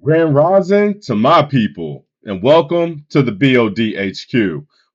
Grand Rising to my people, and welcome to the B.O.D. HQ,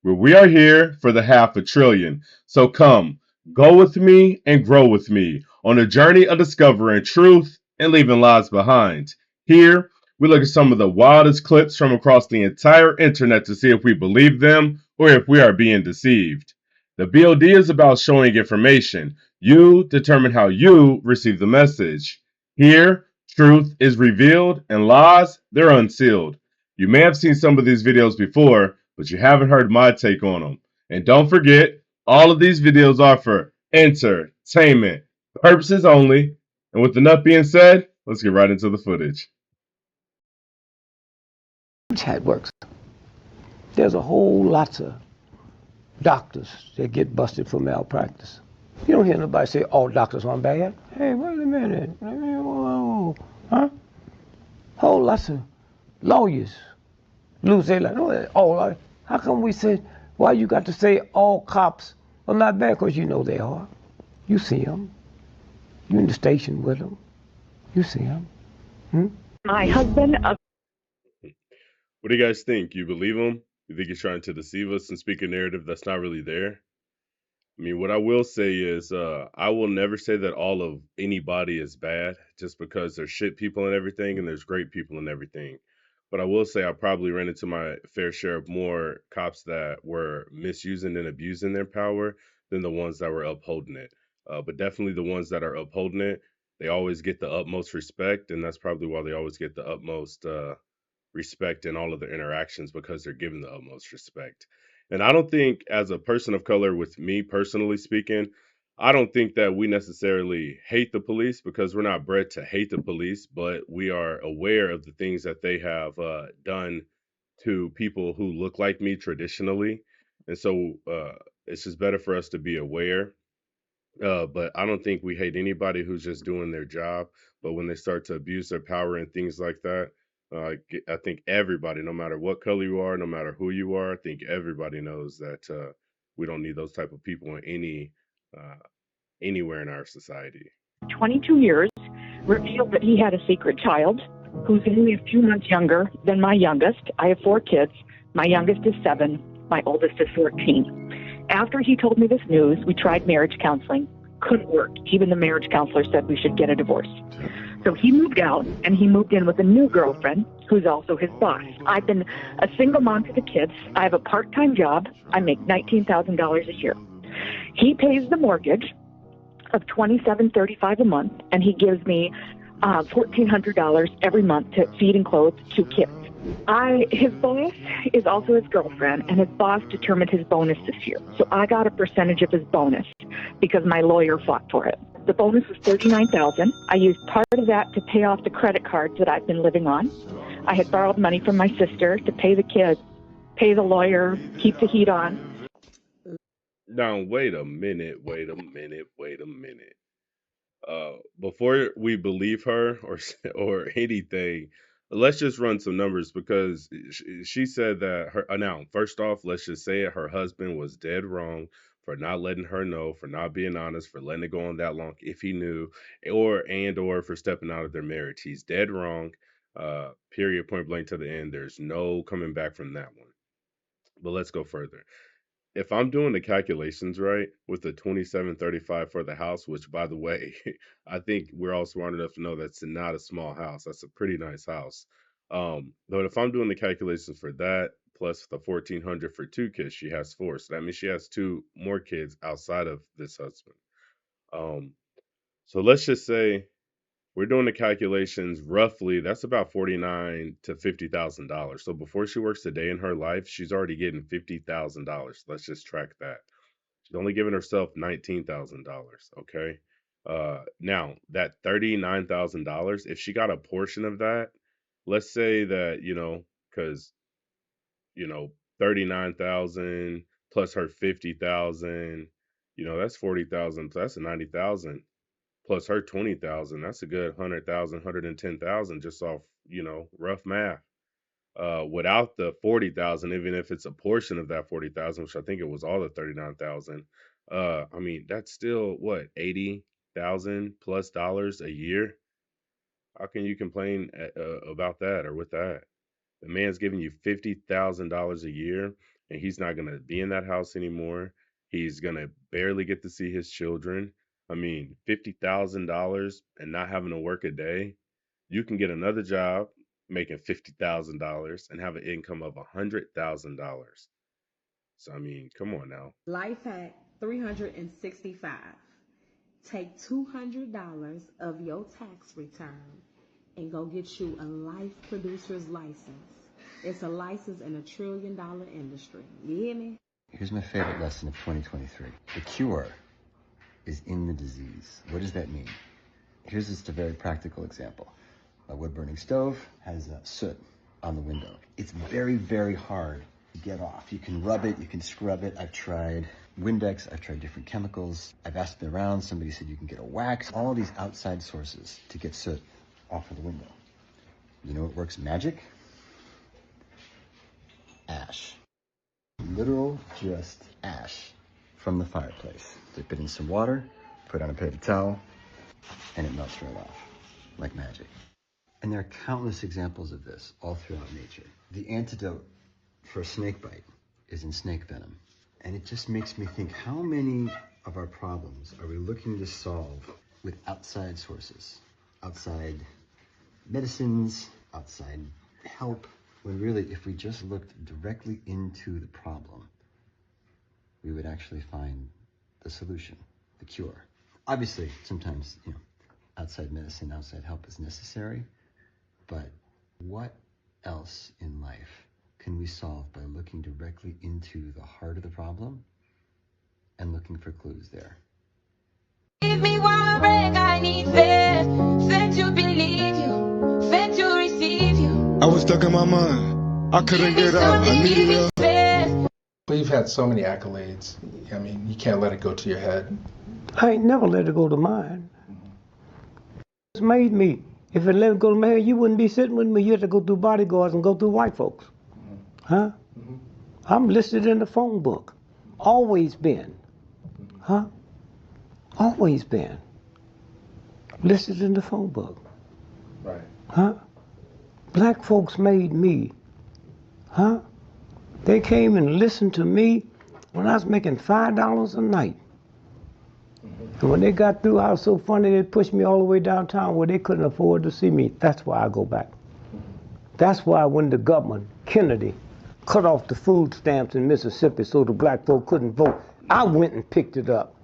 where we are here for the half a trillion. So come, go with me and grow with me on a journey of discovering truth and leaving lies behind. Here, we look at some of the wildest clips from across the entire internet to see if we believe them or if we are being deceived. The B.O.D. is about showing information. You determine how you receive the message. Here, truth is revealed and lies, they're unsealed. You may have seen some of these videos before, but you haven't heard my take on them. And don't forget, all of these videos are for entertainment purposes only. And with enough being said, let's get right into the footage. How it works. There's a whole lot of doctors that get busted for malpractice. You don't hear nobody say all doctors aren't bad. Hey, wait a minute. Whoa. Huh? Whole lots of lawyers lose their life. No, all. How come we say, why you got to say all cops are not bad? Because you know they are. You see them. You in the station with them. You see them. My husband, What do you guys think? You believe him? You think he's trying to deceive us and speak a narrative that's not really there? I mean, what I will say is, I will never say that all of anybody is bad just because there's shit people and everything, and there's great people and everything. But I will say I probably ran into my fair share of more cops that were misusing and abusing their power than the ones that were upholding it. But definitely the ones that are upholding it, they always get the utmost respect, and that's probably why they always get the utmost respect in all of their interactions because they're given the utmost respect. And I don't think, as a person of color, with me personally speaking, I don't think that we necessarily hate the police because we're not bred to hate the police, but we are aware of the things that they have done to people who look like me traditionally. And so it's just better for us to be aware, but I don't think we hate anybody who's just doing their job. But when they start to abuse their power and things like that, I think everybody, no matter what color you are, no matter who you are, I think everybody knows that we don't need those type of people in uh, anywhere in our society. 22 years, revealed that he had a secret child who's only a few months younger than my youngest. I have 4 kids. My youngest is 7. My oldest is 14. After he told me this news, we tried marriage counseling. Couldn't work. Even the marriage counselor said we should get a divorce. So he moved out, and he moved in with a new girlfriend who's also his boss. I've been a single mom to the kids. I have a part-time job. I make $19,000 a year. He pays the mortgage of $27.35 a month, and he gives me $1,400 every month to feed and clothe 2 kids. His boss is also his girlfriend, and his boss determined his bonus this year. So I got a percentage of his bonus because my lawyer fought for it. The bonus was $39,000. I used part of that to pay off the credit cards that I've been living on. I had borrowed money from my sister to pay the kids, pay the lawyer, keep the heat on. Now, wait a minute, wait a minute. Before we believe her or or anything, let's just run some numbers because she said that her now first off, let's just say it, her husband was dead wrong for not letting her know, for not being honest, for letting it go on that long if he knew, or for stepping out of their marriage. He's dead wrong. Period. Point blank to the end. There's no coming back from that one. But let's go further. If I'm doing the calculations right with the 2735 for the house, which by the way, I think we're all smart enough to know that's not a small house. That's a pretty nice house. But if I'm doing the calculations for that plus the 1400 for 2 kids, she has 4. So that means she has 2 more kids outside of this husband. Um, so let's just say we're doing the calculations roughly. That's about 49 to $50,000. So before she works a day in her life, she's already getting $50,000. Let's just track that. She's only giving herself $19,000. Okay. Now that $39,000, if she got a portion of that, let's say that because 39,000 plus her 50,000, that's 40,000. That's a 90,000 plus her 20,000. That's a good 100,000, 110,000 just off rough math. Without the 40,000, even if it's a portion of that 40,000, which I think it was all the 39,000, I mean that's still what, 80,000 plus dollars a year. How can you complain about that or with that? The man's giving you $50,000 a year, and he's not gonna be in that house anymore. He's gonna barely get to see his children. I mean, $50,000 and not having to work a day. You can get another job making $50,000 and have an income of $100,000. So I mean, come on now. Life hack 365. Take $200 of your tax return and go get you a life producer's license. It's a license in $1 trillion industry. You hear me? Here's my favorite lesson of 2023. The cure is in the disease. What does that mean? Here's just a very practical example. A wood-burning stove has soot on the window. It's very, very hard to get off. You can rub it, you can scrub it. I've tried Windex, I've tried different chemicals. I've asked around, somebody said you can get a wax. All these outside sources to get soot off of the window. You know what works magic? Ash. Literal just ash from the fireplace. Dip it in some water, put on a paper towel, and it melts right off, like magic. And there are countless examples of this all throughout nature. The antidote for a snake bite is in snake venom. And it just makes me think, how many of our problems are we looking to solve with outside sources? Outside medicines, outside help, when really, if we just looked directly into the problem, we would actually find the solution, the cure. Obviously, sometimes, outside medicine, outside help is necessary, but what else in life can we solve by looking directly into the heart of the problem and looking for clues there? Give me one break, I need faith. Faith to believe you, faith to receive you. I was stuck in my mind. I couldn't get out. I needed a... Well, you've had so many accolades. I mean, you can't let it go to your head. I ain't never let it go to mine. It's made me. If it let it go to my head, you wouldn't be sitting with me. You had to go through bodyguards and go through white folks. Huh? I'm listed in the phone book. Always been. Huh? Always been. Listed in the phone book. Right. Huh? Black folks made me. Huh? They came and listened to me when I was making $5 a night. And when they got through, I was so funny, they pushed me all the way downtown where they couldn't afford to see me. That's why I go back. That's why when the government, Kennedy, cut off the food stamps in Mississippi so the black folk couldn't vote, I went and picked it up.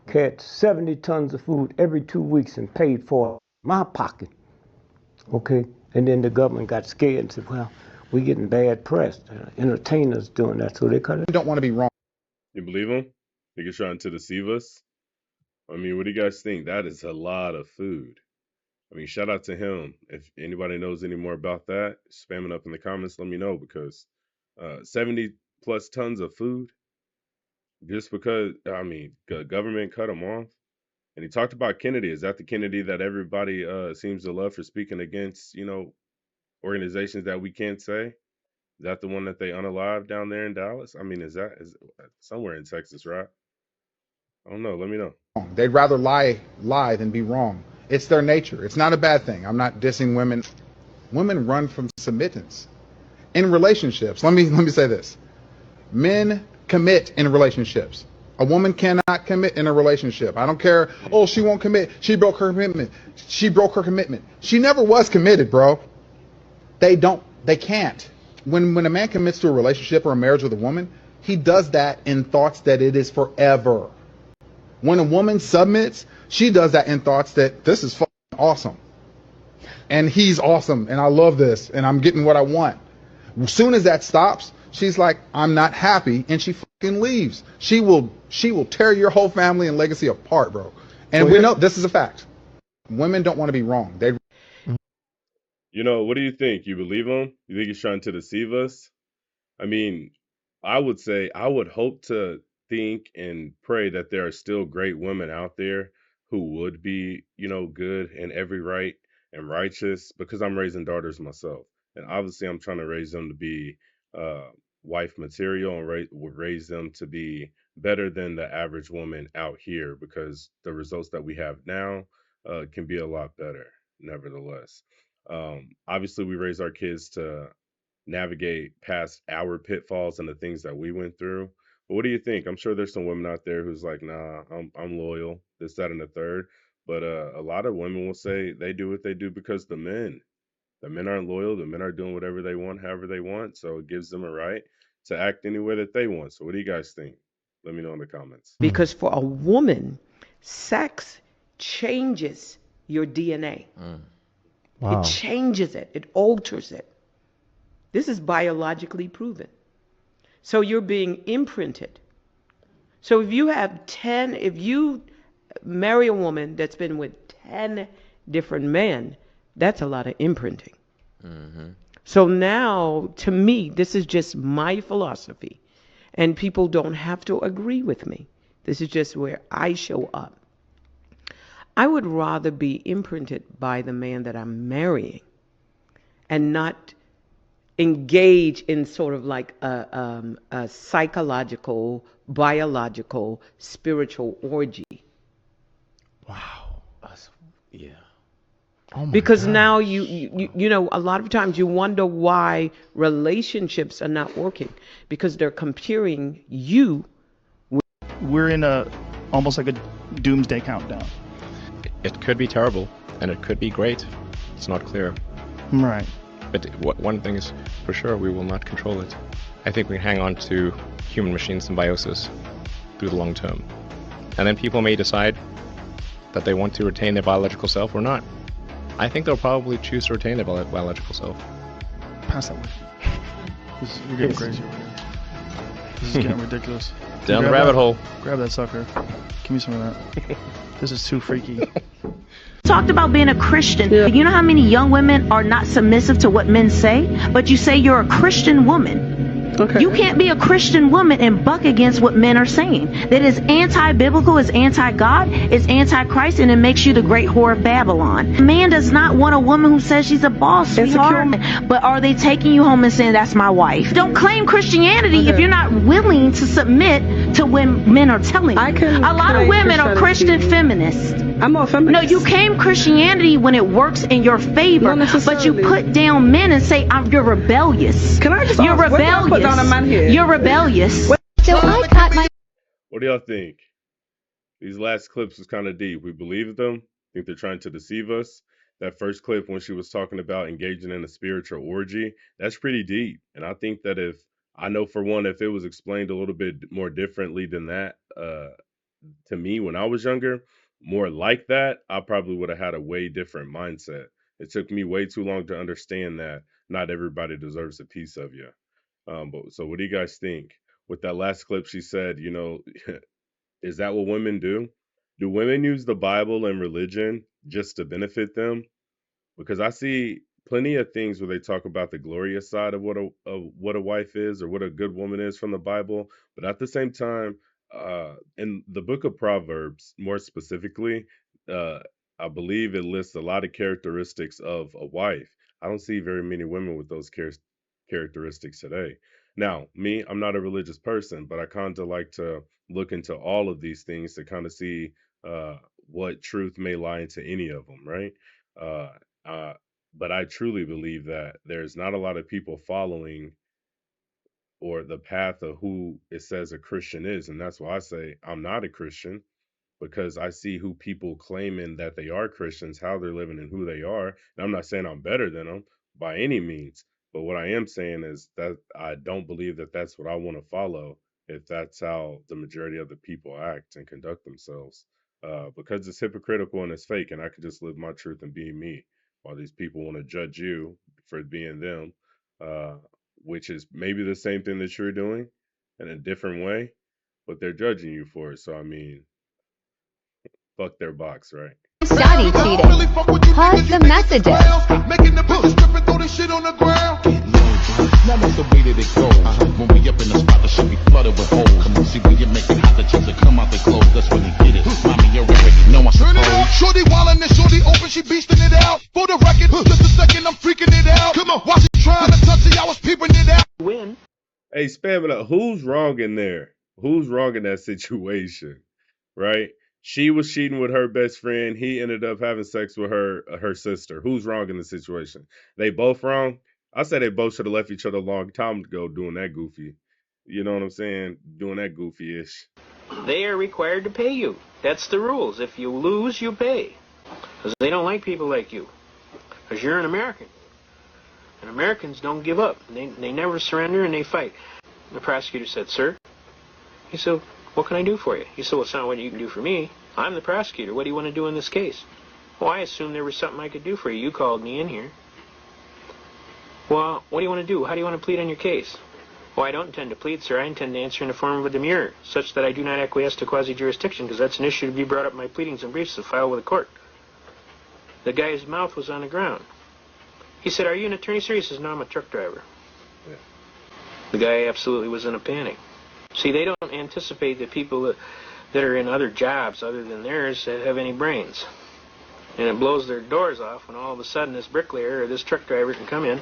Carried 70 tons of food every 2 weeks and paid for it in my pocket. Okay? And then the government got scared and said, well, we're getting bad press. Entertainers doing that, so they cut it. Don't want to be wrong. You believe him? Think he's trying to deceive us? I mean, what do you guys think? That is a lot of food. I mean, shout out to him. If anybody knows any more about that, spam it up in the comments. Let me know, because 70 plus tons of food just because, I mean, the government cut him off. And he talked about Kennedy. Is that the Kennedy that everybody seems to love for speaking against, organizations that we can't say? Is that the one that they unalived down there in Dallas? I mean, is somewhere in Texas, right? I don't know. Let me know. They'd rather lie than be wrong. It's their nature. It's not a bad thing. I'm not dissing women. Women run from submittance in relationships. Let me say this. Men commit in relationships. A woman cannot commit in a relationship. I don't care. Oh, she won't commit. She broke her commitment. She broke her commitment. She never was committed, bro. They can't. When a man commits to a relationship or a marriage with a woman, he does that in thoughts that it is forever. When a woman submits, she does that in thoughts that this is fucking awesome. And he's awesome, and I love this, and I'm getting what I want. As soon as that stops, she's like, I'm not happy, and she fucking leaves. She will tear your whole family and legacy apart, bro. And we know this is a fact. Women don't want to be wrong. What do you think? You believe him? You think he's trying to deceive us? I mean, I would say I would hope to think and pray that there are still great women out there who would be, good and every right and righteous, because I'm raising daughters myself. And obviously I'm trying to raise them to be wife material and raise them to be better than the average woman out here, because the results that we have now can be a lot better. nevertheless. Obviously, we raise our kids to navigate past our pitfalls and the things that we went through. But what do you think? I'm sure there's some women out there who's like, nah, I'm loyal, this, that, and the third. But a lot of women will say they do what they do because the men aren't loyal. The men are doing whatever they want, however they want. So it gives them a right to act any way that they want. So what do you guys think? Let me know in the comments. Because for a woman, sex changes your DNA. Wow. It changes it. It alters it. This is biologically proven. So you're being imprinted. So if you marry a woman that's been with 10 different men, that's a lot of imprinting. So now, to me, this is just my philosophy. And people don't have to agree with me. This is just where I show up. I would rather be imprinted by the man that I'm marrying and not engage in sort of like a psychological, biological, spiritual orgy. Wow. Yeah. Oh my Because gosh. now you know, a lot of times you wonder why relationships are not working, because they're comparing you. We're in almost like a doomsday countdown. It could be terrible, and it could be great. It's not clear. Right. But one thing is for sure, we will not control it. I think we hang on to human-machine symbiosis through the long term. And then people may decide that they want to retain their biological self or not. I think they'll probably choose to retain their biological self. Pass that way. You're getting crazy over here. This is getting ridiculous. Down the rabbit hole. Grab that sucker. Give me some of that. This is too freaky. Talked about being a Christian. You know how many young women are not submissive to what men say, but you say you're a Christian woman. Okay. You can't be a Christian woman and buck against what men are saying. That is anti-biblical, is anti-God, is anti-Christ, and it makes you the great whore of Babylon. A man does not want a woman who says she's a boss, sweetheart. But are they taking you home and saying, that's my wife? Don't claim Christianity if you're not willing to submit to when men are telling you. A lot of women are Christian feminists. I'm a feminist. No, you claim Christianity when it works in your favor, but you put down men and say, you're rebellious. Can I just You're ask, rebellious. On a man here? You're rebellious. So I cut my... What do y'all think? These last clips was kind of deep. We believe them. Think they're trying to deceive us. That first clip when she was talking about engaging in a spiritual orgy, that's pretty deep. And I think that I know for one, if it was explained a little bit more differently than that, to me when I was younger, more like that, I probably would have had a way different mindset. It took me way too long to understand that not everybody deserves a piece of you. But so what do you guys think? With that last clip, she said, you know, is that what women do? Do women use the Bible and religion just to benefit them? Because I see plenty of things where they talk about the glorious side of what a wife is or what a good woman is from the Bible, but at the same time, in the book of Proverbs, more specifically, uh, I believe it lists a lot of characteristics of a wife. I don't see very many women with those characteristics today. Now, me, I'm not a religious person, but I kind of like to look into all of these things to kind of see what truth may lie into any of them, right? Uh, uh, but I truly believe that there's not a lot of people following or the path of who it says a Christian is. And that's why I say I'm not a Christian, because I see who people claiming that they are Christians, how they're living and who they are. And I'm not saying I'm better than them by any means. But what I am saying is that I don't believe that that's what I want to follow if that's how the majority of the people act and conduct themselves. Because it's hypocritical and it's fake, and I could just live my truth and be me, while these people want to judge you for being them, uh, which is maybe the same thing that you're doing in a different way, but they're judging you for it. So, I mean, fuck their box, right? Daddy cheating. Pause the messages. Making the bitches strip and throw this shit on the ground. Now that's the way that it goes. When we up in the spot, the shit be flooded with holes. Come on, see when you make it hot, the chicks will come out the clothes. That's when you get it. Mommy, you already know I Turn it suppose. up, shorty wildin' and shorty open, she beastin' it out. For the record, just a second, I'm freaking it out. Come on, while she trying to touch it, I was peeping it out. Win. Hey, spam it up. Who's wrong in there? Who's wrong in that situation? Right? She was cheating with her best friend. He ended up having sex with her sister. Who's wrong in the situation? They both wrong. I say they both should have left each other a long time ago doing that goofy. You know what I'm saying? Doing that goofy ish. They are required to pay you. That's the rules. If you lose, you pay. Because they don't like people like you. Because you're an American. And Americans don't give up. They never surrender and they fight. The prosecutor said, "Sir?" He said, "What can I do for you?" He said, "Well, it's not what you can do for me. I'm the prosecutor. What do you want to do in this case?" "Well, I assumed there was something I could do for you. You called me in here." "Well, what do you want to do? How do you want to plead on your case?" "Well, I don't intend to plead, sir. I intend to answer in the form of a demurrer, such that I do not acquiesce to quasi-jurisdiction, because that's an issue to be brought up in my pleadings and briefs to file with the court." The guy's mouth was on the ground. He said, "Are you an attorney, sir?" He says, "No, I'm a truck driver." Yeah. The guy absolutely was in a panic. See, they don't anticipate that people that are in other jobs other than theirs have any brains. And it blows their doors off when all of a sudden this bricklayer or this truck driver can come in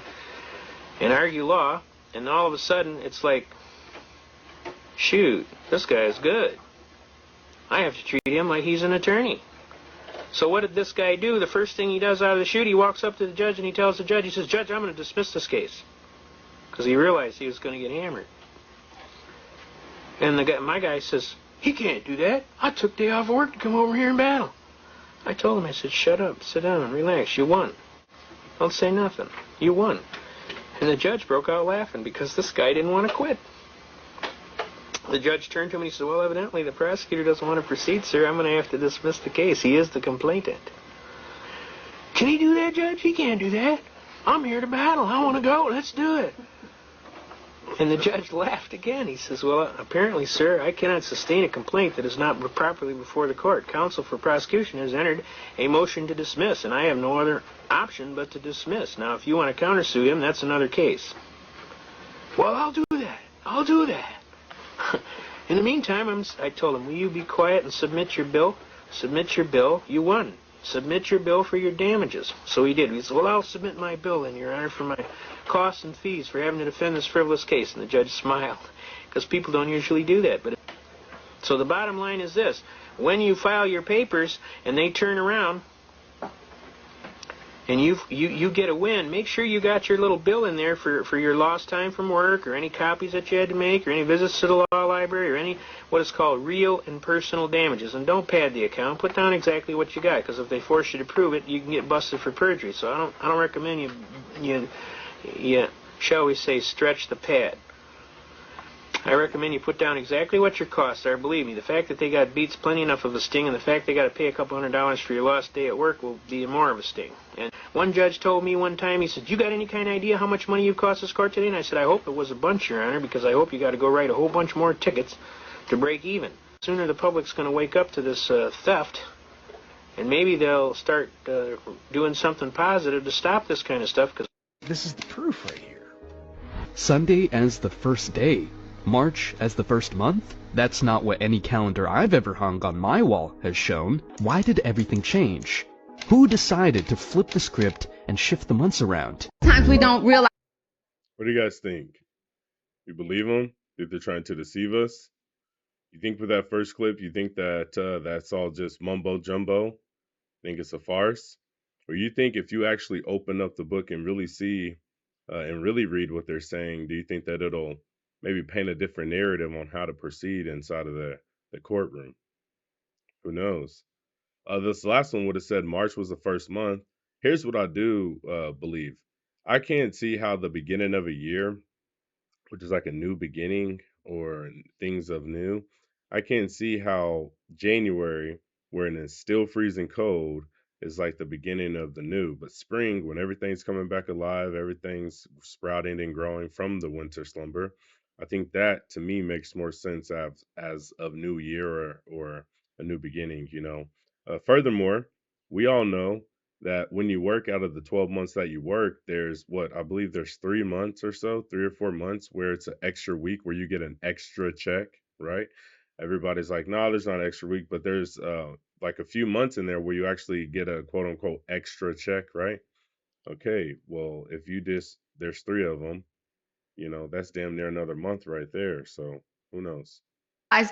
and argue law, and all of a sudden it's like, shoot, this guy is good. I have to treat him like he's an attorney. So what did this guy do? The first thing he does out of the chute, he walks up to the judge and he tells the judge, he says, "Judge, I'm going to dismiss this case." Because he realized he was going to get hammered. And my guy says, "He can't do that. I took day off work to come over here and battle." I told him, I said, "Shut up, sit down, and relax. You won. Don't say nothing. You won." And the judge broke out laughing because this guy didn't want to quit. The judge turned to him and he said, "Well, evidently the prosecutor doesn't want to proceed, sir. I'm going to have to dismiss the case. He is the complainant." "Can he do that, Judge? He can't do that. I'm here to battle. I want to go. Let's do it." And the judge laughed again. He says, "Well, apparently, sir, I cannot sustain a complaint that is not properly before the court. Counsel for prosecution has entered a motion to dismiss, and I have no other option but to dismiss. Now, if you want to countersue him, that's another case." "Well, I'll do that. I'll do that." In the meantime, I told him, "Will you be quiet and submit your bill?" "Submit your bill. You won. Submit your bill for your damages." So he did. He said, "Well, I'll submit my bill then, Your Honor, for my costs and fees for having to defend this frivolous case." And the judge smiled, because people don't usually do that. So the bottom line is this. When you file your papers and they turn around and you get a win, make sure you got your little bill in there for your lost time from work, or any copies that you had to make, or any visits to the law library, or any what is called real and personal damages. And don't pad the account. Put down exactly what you got, because if they force you to prove it, you can get busted for perjury. So I don't recommend you shall we say, stretch the pad. I recommend you put down exactly what your costs are. Believe me, the fact that they got beats plenty enough of a sting, and the fact they got to pay a couple $100 for your lost day at work will be more of a sting. And one judge told me one time, he said, "You got any kind of idea how much money you cost this court today?" And I said, "I hope it was a bunch, Your Honor, because I hope you got to go write a whole bunch more tickets to break even." Sooner the public's going to wake up to this theft, and maybe they'll start doing something positive to stop this kind of stuff. Cause this is the proof right here. Sunday as the first day. March as the first month? That's not what any calendar I've ever hung on my wall has shown. Why did everything change? Who decided to flip the script and shift the months around? Sometimes we don't realize. What do you guys think? You believe them? Think they're trying to deceive us? You think with that first clip, you think that that's all just mumbo jumbo? Think it's a farce? Or you think if you actually open up the book and really see and really read what they're saying, do you think that it'll maybe paint a different narrative on how to proceed inside of the courtroom? Who knows? This last one would have said March was the first month. Here's what I do believe. I can't see how the beginning of a year, which is like a new beginning or things of new. I can't see how January, when it's still freezing cold, is like the beginning of the new. But spring, when everything's coming back alive, everything's sprouting and growing from the winter slumber, I think that to me makes more sense as of new year or a new beginning, you know. Furthermore, we all know that when you work out of the 12 months that you work, there's what I believe there's 3 months or so, 3 or 4 months where it's an extra week where you get an extra check, right? Everybody's like, no, there's not an extra week, but there's like a few months in there where you actually get a quote unquote extra check, right? Okay, well, if you just, there's three of them, you know, that's damn near another month right there. So who knows?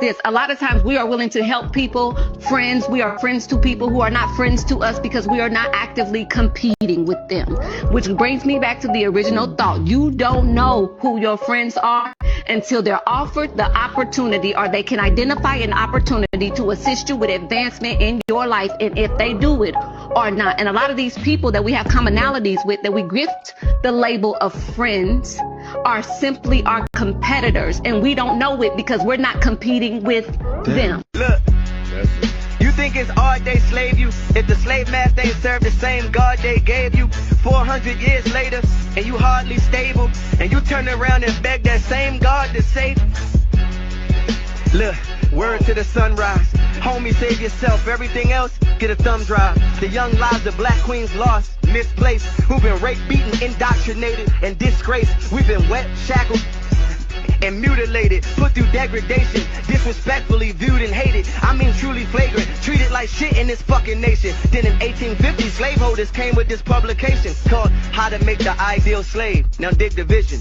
This a lot of times we are willing to help people, friends. We are friends to people who are not friends to us because we are not actively competing with them, which brings me back to the original thought. You don't know who your friends are until they're offered the opportunity, or they can identify an opportunity to assist you with advancement in your life, and if they do it or not. And a lot of these people that we have commonalities with, that we gift the label of friends, are simply our competitors, and we don't know it because we're not competing with them. Look, you think it's odd they slave you? If the slave master ain't served the same God they gave you 400 years later, and you hardly stable, and you turn around and beg that same God to save you. Look, word to the sunrise. Homie, save yourself. Everything else, get a thumb drive. The young lives of black queens lost, misplaced, who've been raped, beaten, indoctrinated, and disgraced. We've been wet, shackled, and mutilated, put through degradation, disrespectfully viewed and hated. I mean truly flagrant, treated like shit in this fucking nation. Then in 1850, slaveholders came with this publication called How to Make the Ideal Slave. Now dig the vision.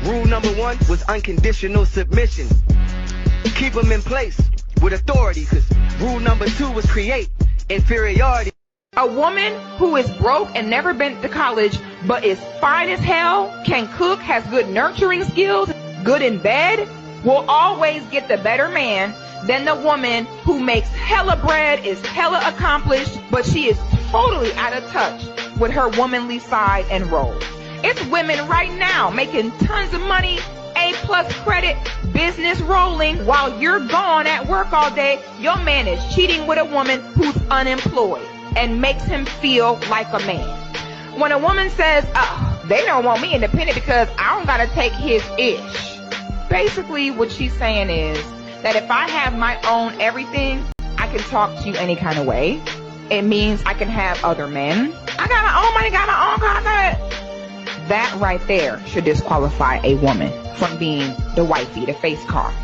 Rule number 1 was unconditional submission. Keep them in place with authority, cause rule number 2 was create inferiority. A woman who is broke and never been to college but is fine as hell, can cook, has good nurturing skills, good in bed, will always get the better man than the woman who makes hella bread, is hella accomplished, but she is totally out of touch with her womanly side and role. It's women right now making tons of money, A+ credit, business rolling, while you're gone at work all day. Your man is cheating with a woman who's unemployed and makes him feel like a man. When a woman says, oh, they don't want me independent because I don't gotta take his ish. Basically what she's saying is that if I have my own everything, I can talk to you any kind of way. It means I can have other men. I got my own money, got my own car. That right there should disqualify a woman from being the wifey, the face card.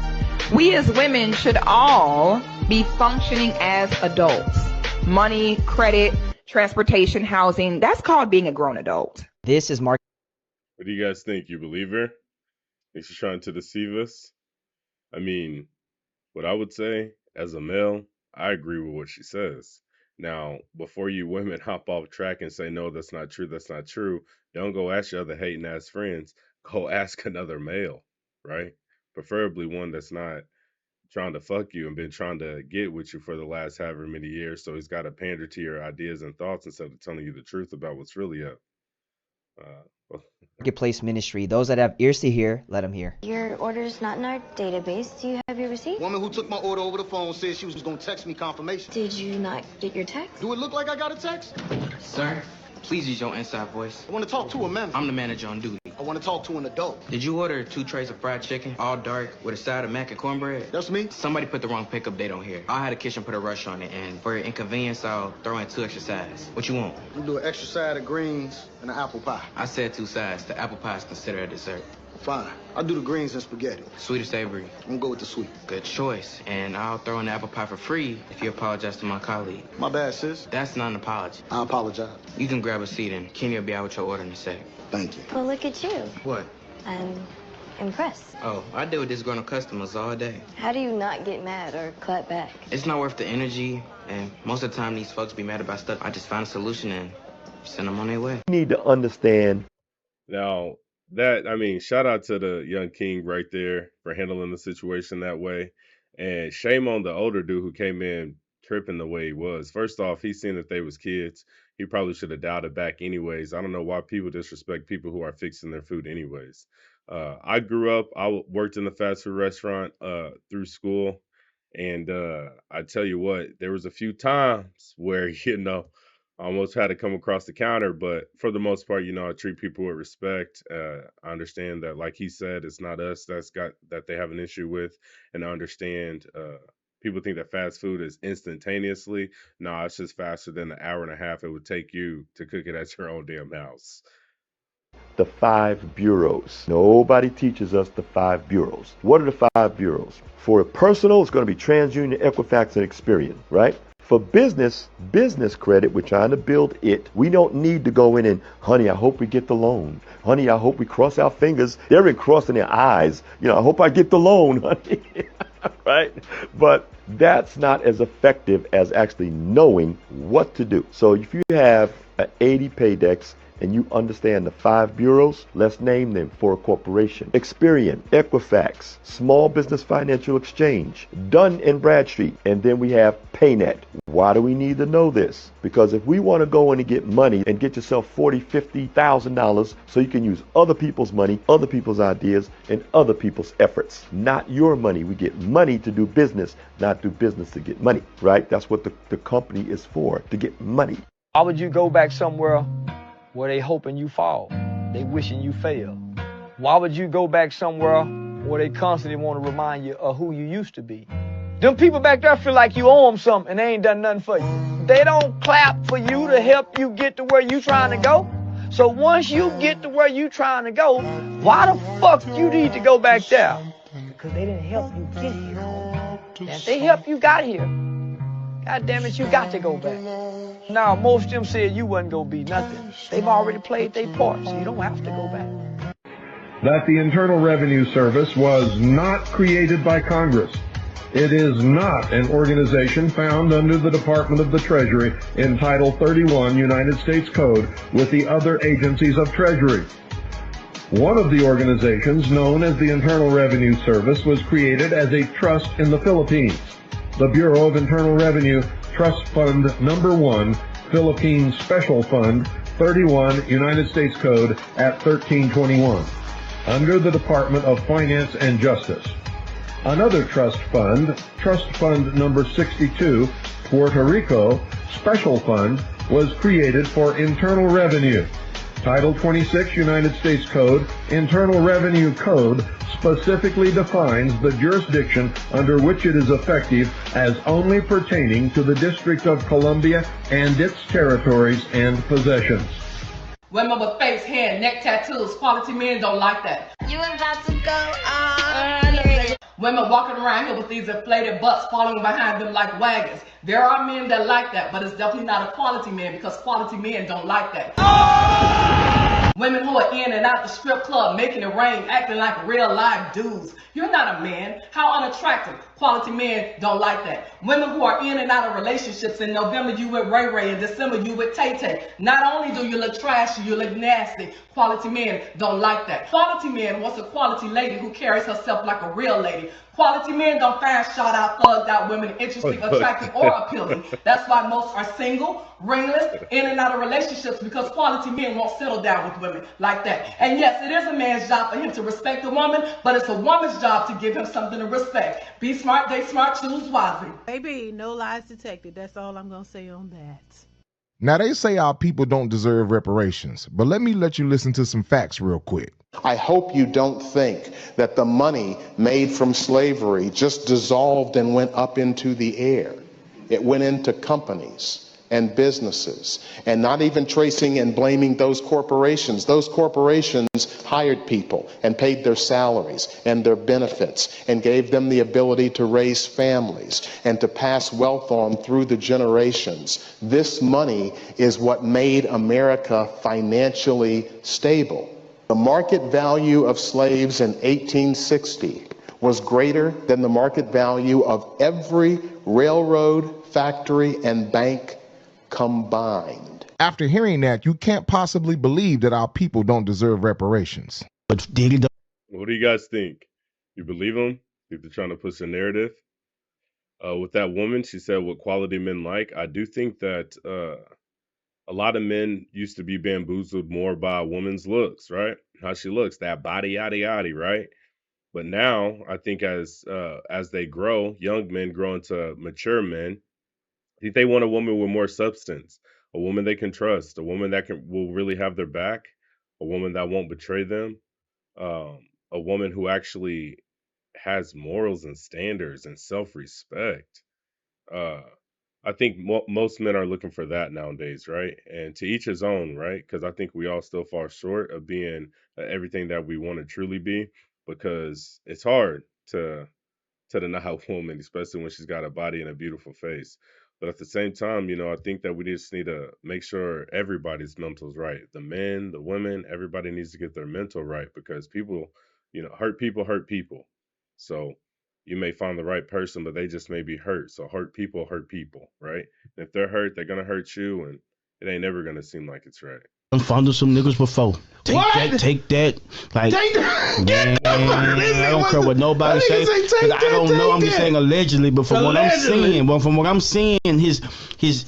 We as women should all be functioning as adults. Money, credit, transportation, housing, that's called being a grown adult. This is Mark. What do you guys think? You believe her? Think she's trying to deceive us? I mean, what I would say, as a male, I agree with what she says. Now, before you women hop off track and say, no, that's not true, don't go ask your other hating ass friends. Go ask another male, right? Preferably one that's not trying to fuck you and been trying to get with you for the last however many years, so he's got to pander to your ideas and thoughts instead of telling you the truth about what's really up. Marketplace ministry. Those that have ears to hear, let them hear. Your order's not in our database. Do you have your receipt? Woman who took my order over the phone said she was going to text me confirmation. Did you not get your text? Do it look like I got a text? Sir, please use your inside voice. I want to talk to a man. I'm the manager on duty. I want to talk to an adult. Did you order 2 trays of fried chicken, all dark, with a side of mac and cornbread? That's me. Somebody put the wrong pickup date on here. I had the kitchen put a rush on it, and for your inconvenience, I'll throw in 2 extra sides. What you want? You do an extra side of greens and an apple pie. I said 2 sides. The apple pie is considered a dessert. Fine. I'll do the greens and spaghetti. Sweet or savory? I'm going to go with the sweet. Good choice. And I'll throw in the apple pie for free if you apologize to my colleague. My bad, sis. That's not an apology. I apologize. You can grab a seat, and Kenya will be out with your order in a sec. Thank you. Well, look at you. What? I'm impressed. Oh, I deal with disgruntled customers all day. How do you not get mad or clap back? It's not worth the energy, and most of the time these folks be mad about stuff. I just find a solution and send them on their way. You need to understand. Now, that, I mean, shout out to the young king right there for handling the situation that way. And shame on the older dude who came in tripping the way he was. First off, he seen that they was kids. He probably should have dialed it back anyways. I don't know why people disrespect people who are fixing their food anyways. I grew up, I worked in the fast food restaurant through school. And I tell you what, there was a few times where, I almost had to come across the counter, but for the most part, I treat people with respect. I understand that, like he said, it's not us that they have an issue with, and I understand people think that fast food is instantaneously. No, it's just faster than the hour and a half it would take you to cook it at your own damn house. The 5 bureaus. Nobody teaches us the 5 bureaus. What are the 5 bureaus? For personal, it's going to be TransUnion, Equifax, and Experian, right? For business credit, we're trying to build it. We don't need to go in and, honey, I hope we get the loan. Honey, I hope we cross our fingers. They're in crossing their eyes. I hope I get the loan, honey. right? But that's not as effective as actually knowing what to do. So if you have an 80 paydex and you understand the 5 bureaus, let's name them for a corporation. Experian, Equifax, Small Business Financial Exchange, Dun& and Bradstreet, and then we have PayNet. Why do we need to know this? Because if we want to go in and get money and get yourself $40,000, $50,000 so you can use other people's money, other people's ideas, and other people's efforts, not your money. We get money to do business, not do business to get money, right? That's what the company is for, to get money. Why would you go back somewhere where they hoping you fall? They wishing you fail. Why would you go back somewhere where they constantly want to remind you of who you used to be? Them people back there feel like you owe them something and they ain't done nothing for you. They don't clap for you to help you get to where you trying to go. So once you get to where you trying to go, why the fuck you need to go back there? Because they didn't help you get here. And if they help you got here, God damn it, you got to go back. Now, most of them said you wasn't going to be nothing. They've already played their part, so you don't have to go back. That the Internal Revenue Service was not created by Congress. It is not an organization found under the Department of the Treasury in Title 31 United States Code with the other agencies of Treasury. One of the organizations, known as the Internal Revenue Service, was created as a trust in the Philippines. The Bureau of Internal Revenue, Trust Fund Number 1, Philippines Special Fund, 31 United States Code at 1321, under the Department of Finance and Justice. Another trust fund number 62, Puerto Rico Special Fund, was created for internal revenue. Title 26 United States Code, Internal Revenue Code, specifically defines the jurisdiction under which it is effective as only pertaining to the District of Columbia and its territories and possessions. Women with face, hair, and neck tattoos. Quality men don't like that. You about to go on. Women walking around here with these inflated butts following behind them like wagons. There are men that like that, but it's definitely not a quality man because quality men don't like that. Women who are in and out the strip club, making it rain, acting like real live dudes. You're not a man. How unattractive. Quality men don't like that. Women who are in and out of relationships. In November you with Ray Ray, in December you with Tay Tay. Not only do you look trashy, you look nasty. Quality men don't like that. Quality men wants a quality lady who carries herself like a real lady. Quality men don't find shot out, thugged out women interesting, attractive, or appealing. That's why most are single, ringless, in and out of relationships because quality men won't settle down with women like that. And yes, it is a man's job for him to respect a woman, but it's a woman's job to give him something to respect. Be smart, date smart, choose wisely. Baby, no lies detected. That's all I'm going to say on that. Now, they say our people don't deserve reparations, but let you listen to some facts real quick. I hope you don't think that the money made from slavery just dissolved and went up into the air. It went into companies and businesses, and not even tracing and blaming those corporations. Those corporations hired people and paid their salaries and their benefits and gave them the ability to raise families and to pass wealth on through the generations. This money is what made America financially stable. The market value of slaves in 1860 was greater than the market value of every railroad, factory, and bank combined. After hearing that, you can't possibly believe that our people don't deserve reparations. What do you guys think? You believe them? Think they're trying to push a narrative? With that woman, she said what quality men like. I do think that a lot of men used to be bamboozled more by a woman's looks, right? How she looks, that body, yada yada, right? But now, I think as they grow, young men grow into mature men. I think they want a woman with more substance, a woman they can trust, a woman that will really have their back, a woman that won't betray them, a woman who actually has morals and standards and self-respect. Uh, I think most men are looking for that nowadays, right? And to each his own, right? Because I think we all still fall short of being everything that we want to truly be, because it's hard to deny a woman, especially when she's got a body and a beautiful face. But at the same time, I think that we just need to make sure everybody's mental's right. The men, the women, everybody needs to get their mental right because people, hurt people hurt people. So you may find the right person, but they just may be hurt. So hurt people, right? If they're hurt, they're gonna hurt you, and it ain't never gonna seem like it's right. I fondled some niggas before. Take that. Like, man, I don't care what nobody say. Cause I don't know. I'm just saying allegedly, but from what I'm seeing, his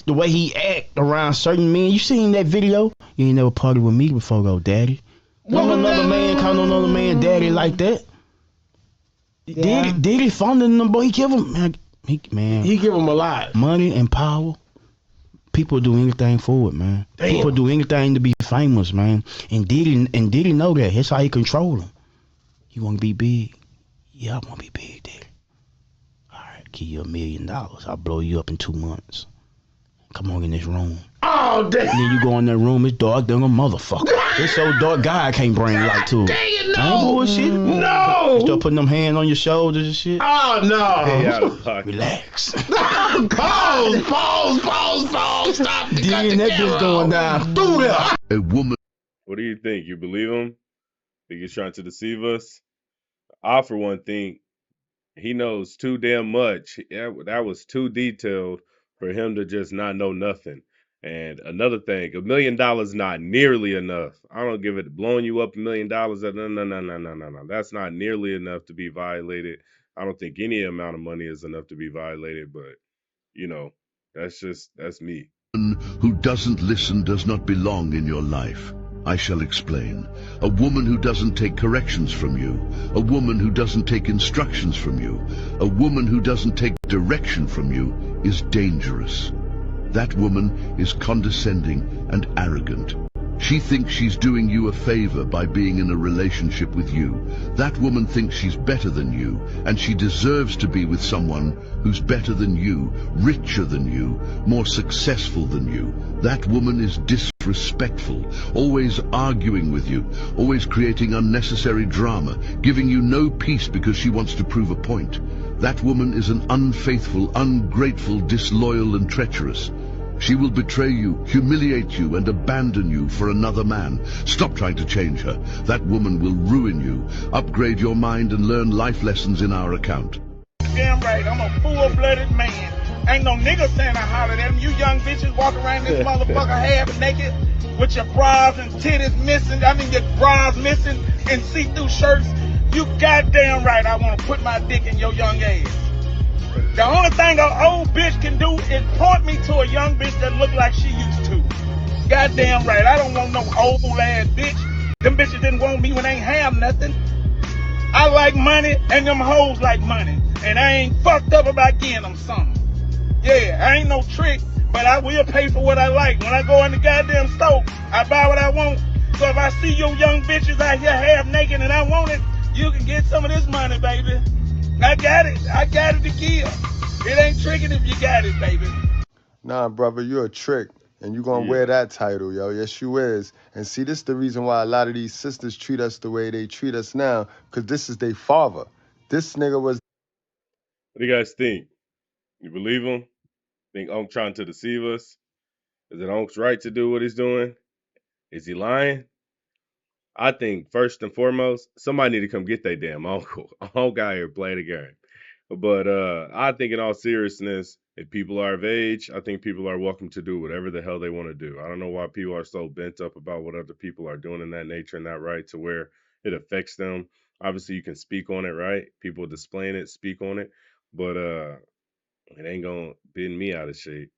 the way he act around certain men. You seen that video? You ain't never partied with me before, though, daddy. Don't another man call another man daddy like that. Yeah. Did he fondling them, boy? He give him, he give him a lot. Money and power. People do anything for it, man. Damn. People do anything to be famous, man. And Diddy know that. That's how he control him. You want to be big? Yeah, I want to be big, Diddy. All right, give you $1 million. I'll blow you up in 2 months. Come on in this room. Oh, damn. And then you go in that room, it's dark than a motherfucker. It's so dark, God can't bring light to it. Dang, no. I ain't bullshit. No. You start putting them hands on your shoulders and shit. Oh, no. Hey, relax. Pause. Stop. Then that bitch going down through there. A woman. What do you think? You believe him? Think he's trying to deceive us? I, for one, think he knows too damn much. That was too detailed for him to just not know nothing. And another thing, $1 million not nearly enough. I don't give it blowing you up $1 million. No. That's not nearly enough to be violated. I don't think any amount of money is enough to be violated, but that's me. Who doesn't listen does not belong in your life. I shall explain. A woman who doesn't take corrections from you. A woman who doesn't take instructions from you. A woman who doesn't take direction from you is dangerous. That woman is condescending and arrogant. She thinks she's doing you a favor by being in a relationship with you. That woman thinks she's better than you, and she deserves to be with someone who's better than you, richer than you, more successful than you. That woman is disrespectful, always arguing with you, always creating unnecessary drama, giving you no peace because she wants to prove a point. That woman is an unfaithful, ungrateful, disloyal, and treacherous. She will betray you, humiliate you, and abandon you for another man. Stop trying to change her. That woman will ruin you. Upgrade your mind and learn life lessons in our account. Damn right, I'm a full-blooded man. Ain't no nigga saying I hollered at him. You young bitches walk around this motherfucker half naked with your bras and titties missing. Your bras missing and see-through shirts. You goddamn right I want to put my dick in your young ass. The only thing an old bitch can do is point me to a young bitch that look like she used to. Goddamn right. I don't want no old ass bitch. Them bitches didn't want me when they ain't have nothing. I like money and them hoes like money. And I ain't fucked up about getting them something. Yeah, I ain't no trick, but I will pay for what I like. When I go in the goddamn store, I buy what I want. So if I see your young bitches out here half naked and I want it, you can get some of this money, baby. I got it to give. It ain't tricking if you got it, baby. Nah, brother, you're a trick. And you gonna wear that title, yo. Yes, you is. And see, this is the reason why a lot of these sisters treat us the way they treat us now, because this is their father. This nigga was... What do you guys think? You believe him? Think Unc trying to deceive us? Is it Unc's right to do what he's doing? Is he lying? I think first and foremost, somebody need to come get their damn uncle. Unc out here play the game. But I think in all seriousness, if people are of age, I think people are welcome to do whatever the hell they want to do. I don't know why people are so bent up about what other people are doing in that nature and that right to where it affects them. Obviously, you can speak on it, right? People displaying it, speak on it. But it ain't gonna bend me out of shape.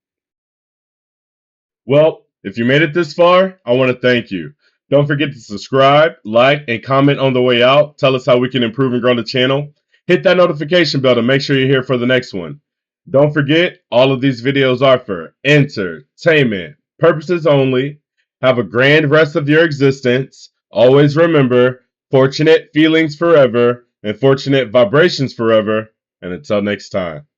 Well, if you made it this far, I want to thank you. Don't forget to subscribe, like, and comment on the way out. Tell us how we can improve and grow the channel. Hit that notification bell to make sure you're here for the next one. Don't forget, all of these videos are for entertainment purposes only. Have a grand rest of your existence. Always remember, fortunate feelings forever and fortunate vibrations forever. And until next time.